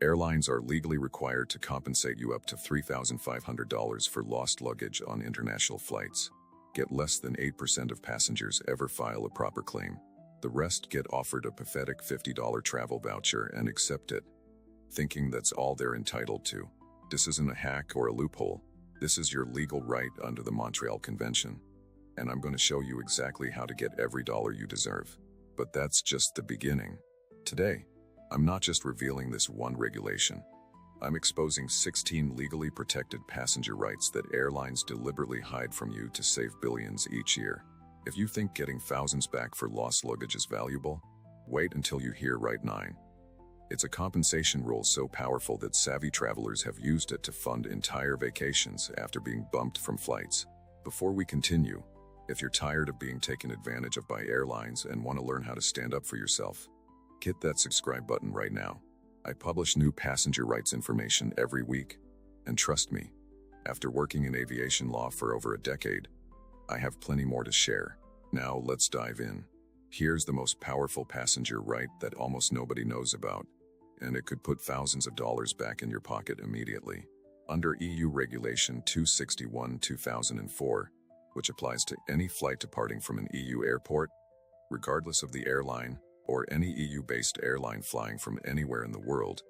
Airlines are legally required to compensate you up to $3,500 for lost luggage on international flights. Yet less than 8% of passengers ever file a proper claim. The rest get offered a pathetic $50 travel voucher and accept it, thinking that's all they're entitled to. This isn't a hack or a loophole. This is your legal right under the Montreal Convention. And I'm going to show you exactly how to get every dollar you deserve. But that's just the beginning. Today, I'm not just revealing this one regulation. I'm exposing 16 legally protected passenger rights that airlines deliberately hide from you to save billions each year. If you think getting thousands back for lost luggage is valuable, wait until you hear right 9. It's a compensation rule so powerful that savvy travelers have used it to fund entire vacations after being bumped from flights. Before we continue, if you're tired of being taken advantage of by airlines and want to learn how to stand up for yourself, hit that subscribe button right now. I publish new passenger rights information every week, and trust me, after working in aviation law for over a decade, I have plenty more to share. Now let's dive in. Here's the most powerful passenger right that almost nobody knows about, and it could put thousands of dollars back in your pocket immediately. Under EU Regulation 261/2004, which applies to any flight departing from an EU airport, regardless of the airline, or any EU-based airline flying from anywhere in the world,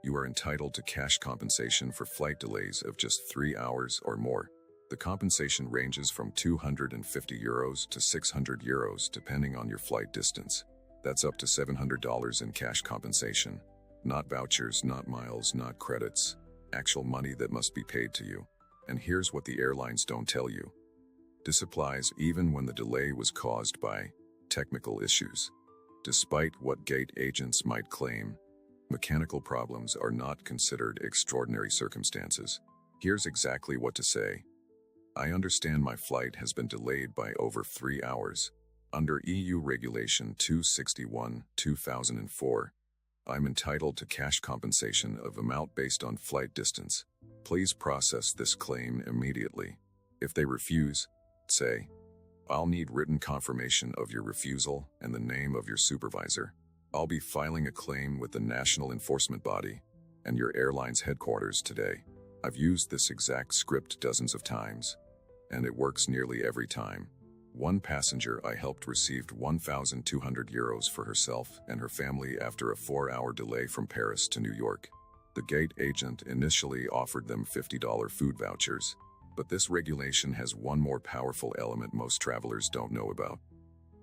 you are entitled to cash compensation for flight delays of just 3 hours or more. The compensation ranges from €250 to €600 depending on your flight distance. That's up to $700 in cash compensation. Not vouchers, not miles, not credits. Actual money that must be paid to you. And here's what the airlines don't tell you. This applies even when the delay was caused by technical issues. Despite what gate agents might claim, mechanical problems are not considered extraordinary circumstances. Here's exactly what to say. I understand my flight has been delayed by over 3 hours. Under EU Regulation 261/2004, I'm entitled to cash compensation of amount based on flight distance. Please process this claim immediately. If they refuse, say, I'll need written confirmation of your refusal and the name of your supervisor. I'll be filing a claim with the national enforcement body and your airline's headquarters today. I've used this exact script dozens of times, and it works nearly every time. One passenger I helped received €1,200 for herself and her family after a 4-hour delay from Paris to New York. The gate agent initially offered them $50 food vouchers, but this regulation has one more powerful element most travelers don't know about.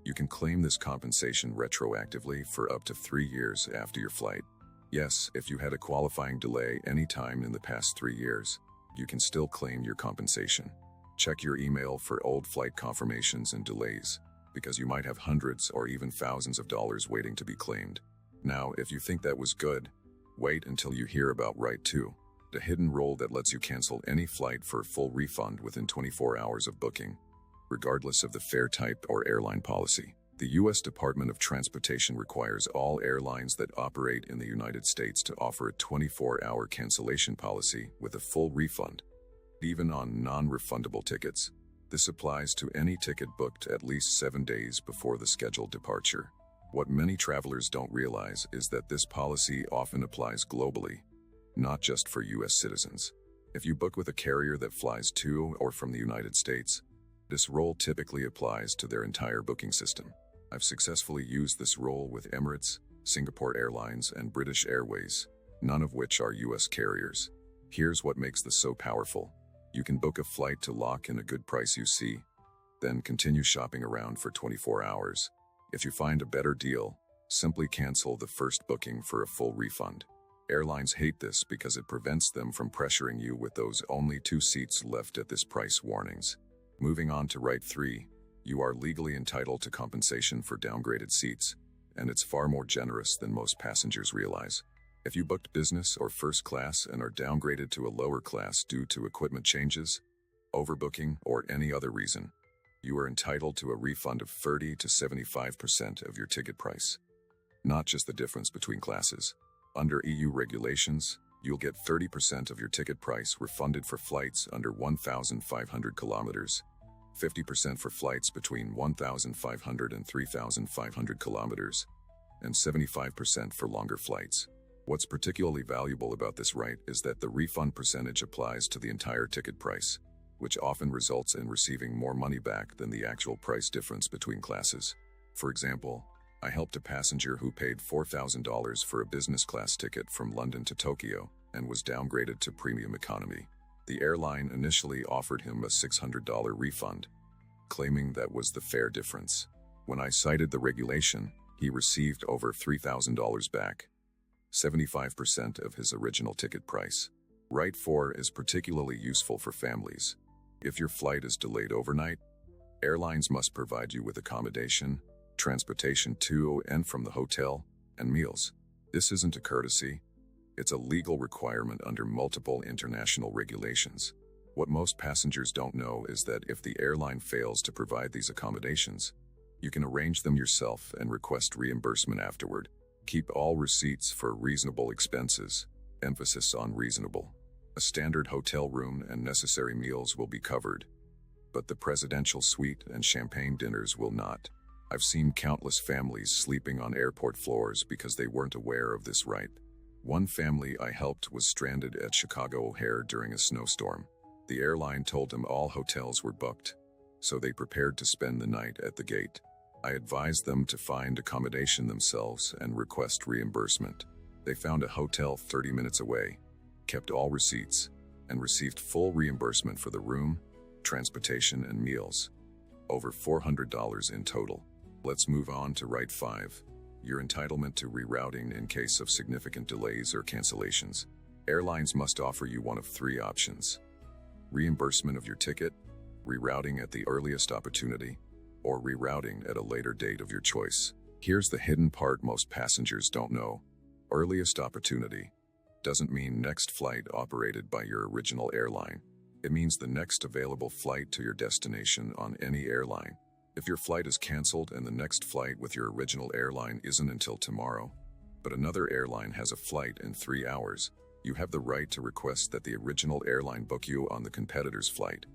You can claim this compensation retroactively for up to 3 years after your flight. Yes, if you had a qualifying delay any time in the past 3 years, you can still claim your compensation. Check your email for old flight confirmations and delays, because you might have hundreds or even thousands of dollars waiting to be claimed. Now, if you think that was good, wait until you hear about Right 2. The hidden rule that lets you cancel any flight for a full refund within 24 hours of booking, regardless of the fare type or airline policy. The U.S. Department of Transportation requires all airlines that operate in the United States to offer a 24-hour cancellation policy with a full refund, even on non-refundable tickets. This applies to any ticket booked at least 7 days before the scheduled departure. What many travelers don't realize is that this policy often applies globally, not just for U.S. citizens. If you book with a carrier that flies to or from the United States, this rule typically applies to their entire booking system. I've successfully used this rule with Emirates, Singapore Airlines, and British Airways, none of which are U.S. carriers. Here's what makes this so powerful. You can book a flight to lock in a good price you see, then continue shopping around for 24 hours. If you find a better deal, simply cancel the first booking for a full refund. Airlines hate this because it prevents them from pressuring you with those only 2 seats left at this price warnings. Moving on to Right 3, you are legally entitled to compensation for downgraded seats, and it's far more generous than most passengers realize. If you booked business or first class and are downgraded to a lower class due to equipment changes, overbooking, or any other reason, you are entitled to a refund of 30 to 75% of your ticket price, not just the difference between classes. Under EU regulations, you'll get 30% of your ticket price refunded for flights under 1,500 kilometers, 50% for flights between 1,500 and 3,500 kilometers, and 75% for longer flights. What's particularly valuable about this right is that the refund percentage applies to the entire ticket price, which often results in receiving more money back than the actual price difference between classes. For example, I helped a passenger who paid $4,000 for a business class ticket from London to Tokyo and was downgraded to premium economy. The airline initially offered him a $600 refund, claiming that was the fare difference. When I cited the regulation, he received over $3,000 back, 75% of his original ticket price. Right 4 is particularly useful for families. If your flight is delayed overnight, airlines must provide you with accommodation, transportation to and from the hotel, and meals. This isn't a courtesy, it's a legal requirement under multiple international regulations. What most passengers don't know is that if the airline fails to provide these accommodations, you can arrange them yourself and request reimbursement afterward. Keep all receipts for reasonable expenses, emphasis on reasonable. A standard hotel room and necessary meals will be covered, but the presidential suite and champagne dinners will not. I've seen countless families sleeping on airport floors because they weren't aware of this right. One family I helped was stranded at Chicago O'Hare during a snowstorm. The airline told them all hotels were booked, so they prepared to spend the night at the gate. I advised them to find accommodation themselves and request reimbursement. They found a hotel 30 minutes away, kept all receipts, and received full reimbursement for the room, transportation, and meals. Over $400 in total. Let's move on to Right 5. Your entitlement to rerouting in case of significant delays or cancellations. Airlines must offer you one of 3 options: reimbursement of your ticket, rerouting at the earliest opportunity, or rerouting at a later date of your choice. Here's the hidden part most passengers don't know. Earliest opportunity doesn't mean next flight operated by your original airline. It means the next available flight to your destination on any airline. If your flight is canceled and the next flight with your original airline isn't until tomorrow, but another airline has a flight in 3 hours, you have the right to request that the original airline book you on the competitor's flight,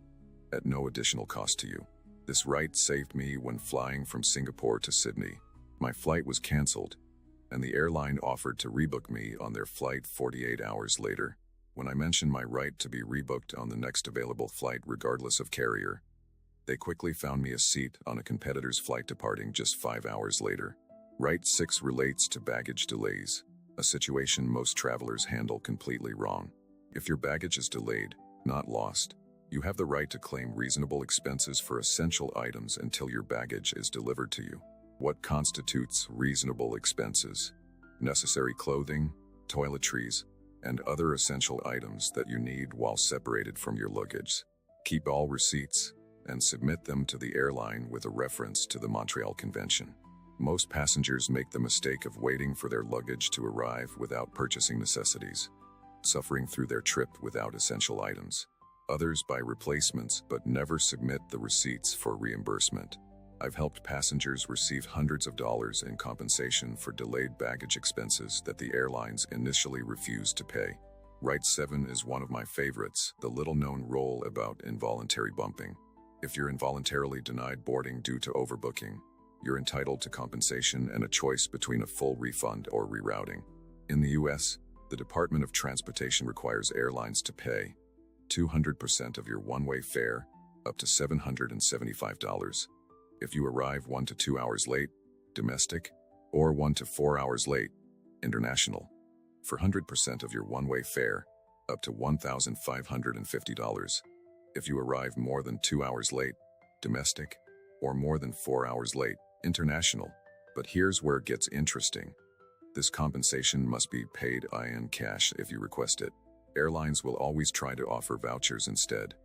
at no additional cost to you. This right saved me when flying from Singapore to Sydney. My flight was canceled, and the airline offered to rebook me on their flight 48 hours later. When I mentioned my right to be rebooked on the next available flight regardless of carrier, they quickly found me a seat on a competitor's flight departing just 5 hours later. Right 6 relates to baggage delays, a situation most travelers handle completely wrong. If your baggage is delayed, not lost, you have the right to claim reasonable expenses for essential items until your baggage is delivered to you. What constitutes reasonable expenses? Necessary clothing, toiletries, and other essential items that you need while separated from your luggage. Keep all receipts and submit them to the airline with a reference to the Montreal Convention. Most passengers make the mistake of waiting for their luggage to arrive without purchasing necessities, suffering through their trip without essential items. Others buy replacements but never submit the receipts for reimbursement. I've helped passengers receive hundreds of dollars in compensation for delayed baggage expenses that the airlines initially refused to pay. Right 7 is one of my favorites, the little-known rule about involuntary bumping. If you're involuntarily denied boarding due to overbooking, you're entitled to compensation and a choice between a full refund or rerouting. In the US, the Department of Transportation requires airlines to pay 200% of your one-way fare, up to $775. If you arrive 1 to 2 hours late, domestic, or 1 to 4 hours late, international. For 100% of your one-way fare, up to $1,550. If you arrive more than 2 hours late, domestic, or more than 4 hours late, international. But here's where it gets interesting. This compensation must be paid in cash if you request it. Airlines will always try to offer vouchers instead,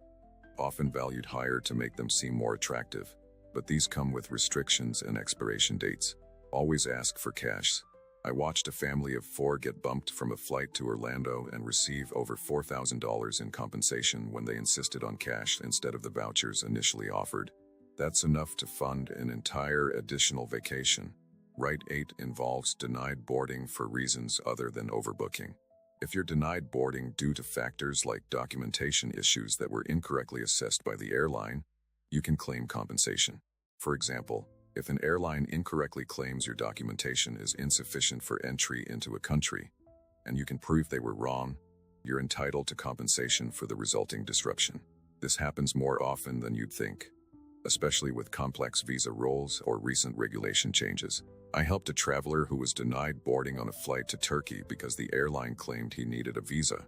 often valued higher to make them seem more attractive. But these come with restrictions and expiration dates. Always ask for cash. I watched a family of 4 get bumped from a flight to Orlando and receive over $4,000 in compensation when they insisted on cash instead of the vouchers initially offered. That's enough to fund an entire additional vacation. Right 8 involves denied boarding for reasons other than overbooking. If you're denied boarding due to factors like documentation issues that were incorrectly assessed by the airline, you can claim compensation. For example, if an airline incorrectly claims your documentation is insufficient for entry into a country, and you can prove they were wrong, you're entitled to compensation for the resulting disruption. This happens more often than you'd think, especially with complex visa rules or recent regulation changes. I helped a traveler who was denied boarding on a flight to Turkey because the airline claimed he needed a visa,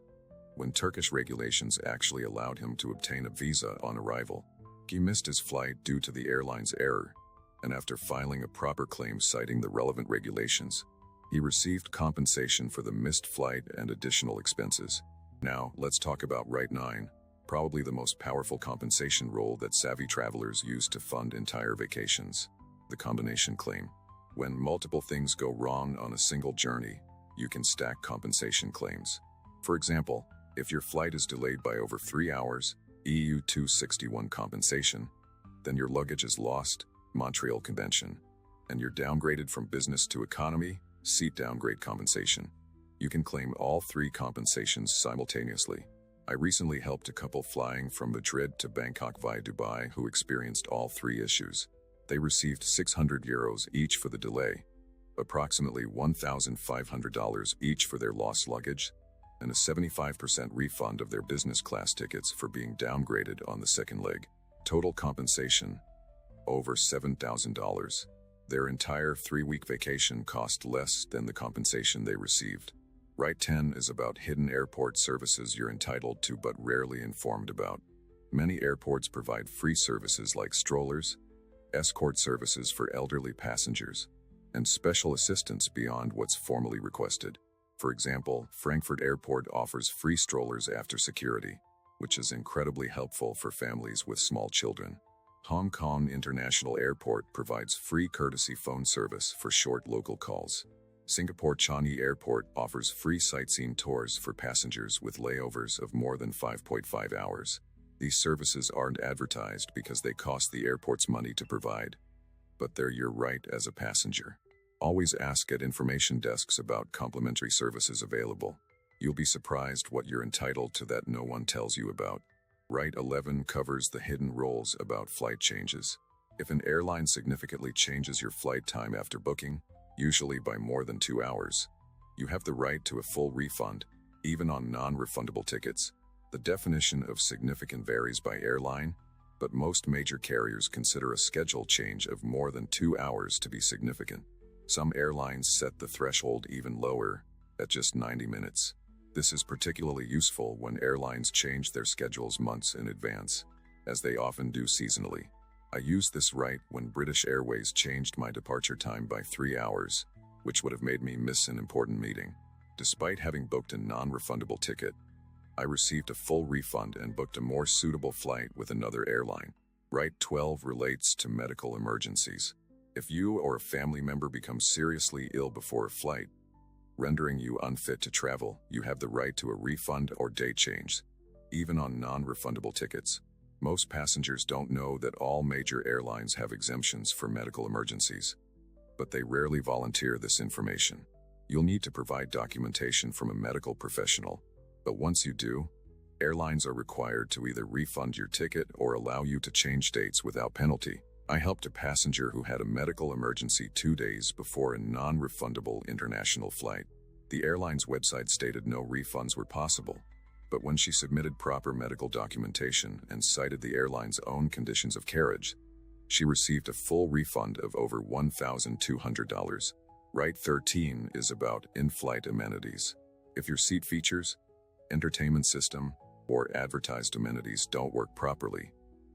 when Turkish regulations actually allowed him to obtain a visa on arrival. He missed his flight due to the airline's error, and after filing a proper claim citing the relevant regulations, he received compensation for the missed flight and additional expenses. Now, let's talk about Right 9, probably the most powerful compensation rule that savvy travelers use to fund entire vacations: the combination claim. When multiple things go wrong on a single journey, you can stack compensation claims. For example, if your flight is delayed by over 3 hours, EU 261 compensation, then your luggage is lost, Montreal Convention, and you're downgraded from business to economy, seat downgrade compensation. You can claim all three compensations simultaneously. I recently helped a couple flying from Madrid to Bangkok via Dubai who experienced all three issues. They received €600 each for the delay, approximately $1,500 each for their lost luggage, and a 75% refund of their business class tickets for being downgraded on the second leg. Total compensation, over $7,000. Their entire 3-week vacation cost less than the compensation they received. Right 10 is about hidden airport services you're entitled to but rarely informed about. Many airports provide free services like strollers, escort services for elderly passengers, and special assistance beyond what's formally requested. For example, Frankfurt Airport offers free strollers after security, which is incredibly helpful for families with small children. Hong Kong International Airport provides free courtesy phone service for short local calls. Singapore Changi Airport offers free sightseeing tours for passengers with layovers of more than 5.5 hours. These services aren't advertised because they cost the airports money to provide, but they're your right as a passenger. Always ask at information desks about complimentary services available. You'll be surprised what you're entitled to that no one tells you about. Right 11 covers the hidden rules about flight changes. If an airline significantly changes your flight time after booking, usually by more than 2 hours, you have the right to a full refund, even on non-refundable tickets. The definition of significant varies by airline, but most major carriers consider a schedule change of more than 2 hours to be significant. Some airlines set the threshold even lower, at just 90 minutes. This is particularly useful when airlines change their schedules months in advance, as they often do seasonally. I used this right when British Airways changed my departure time by 3 hours, which would have made me miss an important meeting. Despite having booked a non-refundable ticket, I received a full refund and booked a more suitable flight with another airline. Right 12 relates to medical emergencies. If you or a family member becomes seriously ill before a flight, rendering you unfit to travel, you have the right to a refund or date change, even on non-refundable tickets. Most passengers don't know that all major airlines have exemptions for medical emergencies, but they rarely volunteer this information. You'll need to provide documentation from a medical professional, but once you do, airlines are required to either refund your ticket or allow you to change dates without penalty. I helped a passenger who had a medical emergency 2 days before a non-refundable international flight. The airline's website stated no refunds were possible, but when she submitted proper medical documentation and cited the airline's own conditions of carriage, she received a full refund of over $1,200. Right 13 is about in-flight amenities. If your seat features, entertainment system, or advertised amenities don't work properly,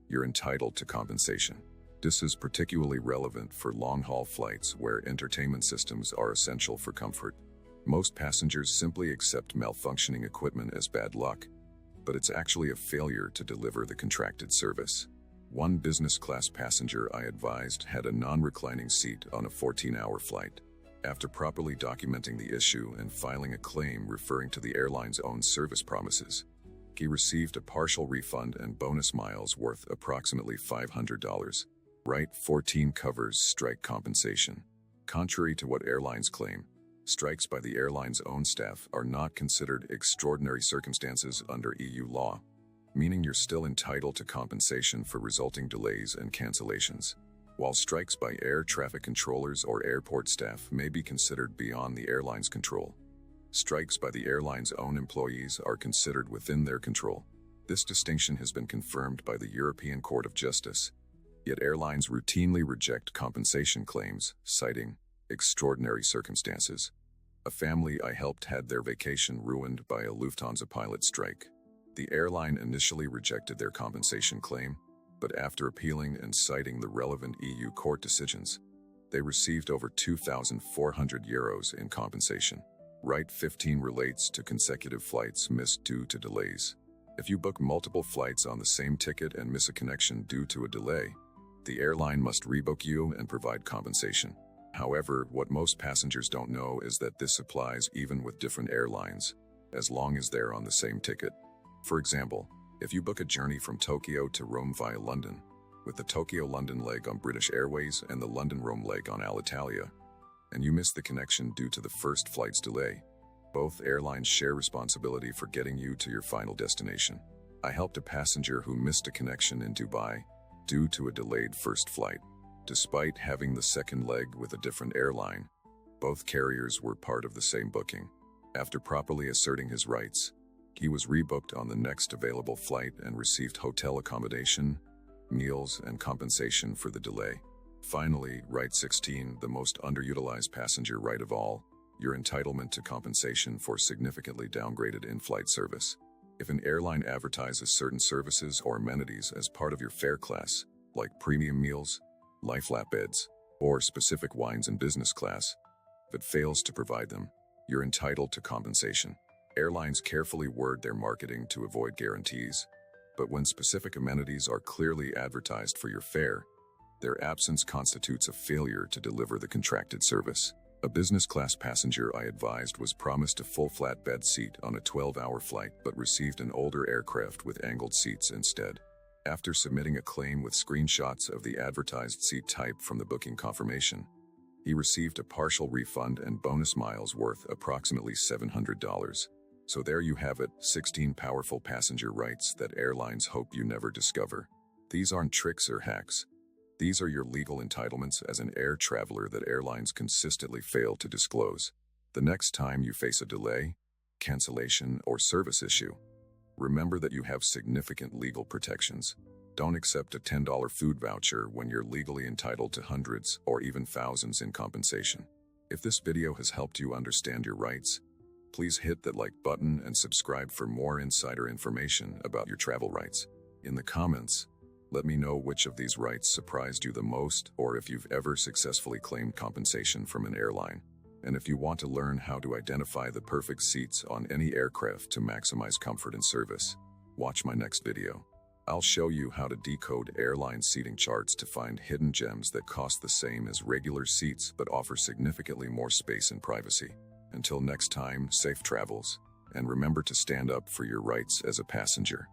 you're entitled to compensation. This is particularly relevant for long-haul flights where entertainment systems are essential for comfort. Most passengers simply accept malfunctioning equipment as bad luck, but it's actually a failure to deliver the contracted service. One business class passenger I advised had a non-reclining seat on a 14-hour flight. After properly documenting the issue and filing a claim referring to the airline's own service promises, he received a partial refund and bonus miles worth approximately $500. Right 14 covers strike compensation. Contrary to what airlines claim, strikes by the airline's own staff are not considered extraordinary circumstances under EU law, meaning you're still entitled to compensation for resulting delays and cancellations. While strikes by air traffic controllers or airport staff may be considered beyond the airline's control, Strikes by the airline's own employees are considered within their control. This distinction has been confirmed by the European Court of Justice. Yet airlines routinely reject compensation claims, citing extraordinary circumstances. A family I helped had their vacation ruined by a Lufthansa pilot strike. The airline initially rejected their compensation claim, but after appealing and citing the relevant EU court decisions, they received over €2,400 in compensation. Right 15 relates to consecutive flights missed due to delays. If you book multiple flights on the same ticket and miss a connection due to a delay, the airline must rebook you and provide compensation. However, what most passengers don't know is that this applies even with different airlines, as long as they're on the same ticket. For example, if you book a journey from Tokyo to Rome via London, with the Tokyo-London leg on British Airways and the London-Rome leg on Alitalia, and you miss the connection due to the first flight's delay, both airlines share responsibility for getting you to your final destination. I helped a passenger who missed a connection in Dubai due to a delayed first flight. Despite having the second leg with a different airline, both carriers were part of the same booking. After properly asserting his rights, he was rebooked on the next available flight and received hotel accommodation, meals, and compensation for the delay. Finally, Right 16, the most underutilized passenger right of all, your entitlement to compensation for significantly downgraded in-flight service. If an airline advertises certain services or amenities as part of your fare class, like premium meals, lie flat beds, or specific wines in business class, if it fails to provide them, you're entitled to compensation. Airlines carefully word their marketing to avoid guarantees, but when specific amenities are clearly advertised for your fare, their absence constitutes a failure to deliver the contracted service. A business class passenger I advised was promised a full flat bed seat on a 12-hour flight but received an older aircraft with angled seats instead. After submitting a claim with screenshots of the advertised seat type from the booking confirmation, he received a partial refund and bonus miles worth approximately $700. So there you have it, 16 powerful passenger rights that airlines hope you never discover. These aren't tricks or hacks. These are your legal entitlements as an air traveler that airlines consistently fail to disclose. The next time you face a delay, cancellation, or service issue, remember that you have significant legal protections. Don't accept a $10 food voucher when you're legally entitled to hundreds or even thousands in compensation. If this video has helped you understand your rights, please hit that like button and subscribe for more insider information about your travel rights. In the comments, let me know which of these rights surprised you the most or if you've ever successfully claimed compensation from an airline. And if you want to learn how to identify the perfect seats on any aircraft to maximize comfort and service, watch my next video. I'll show you how to decode airline seating charts to find hidden gems that cost the same as regular seats but offer significantly more space and privacy. Until next time, safe travels, and remember to stand up for your rights as a passenger.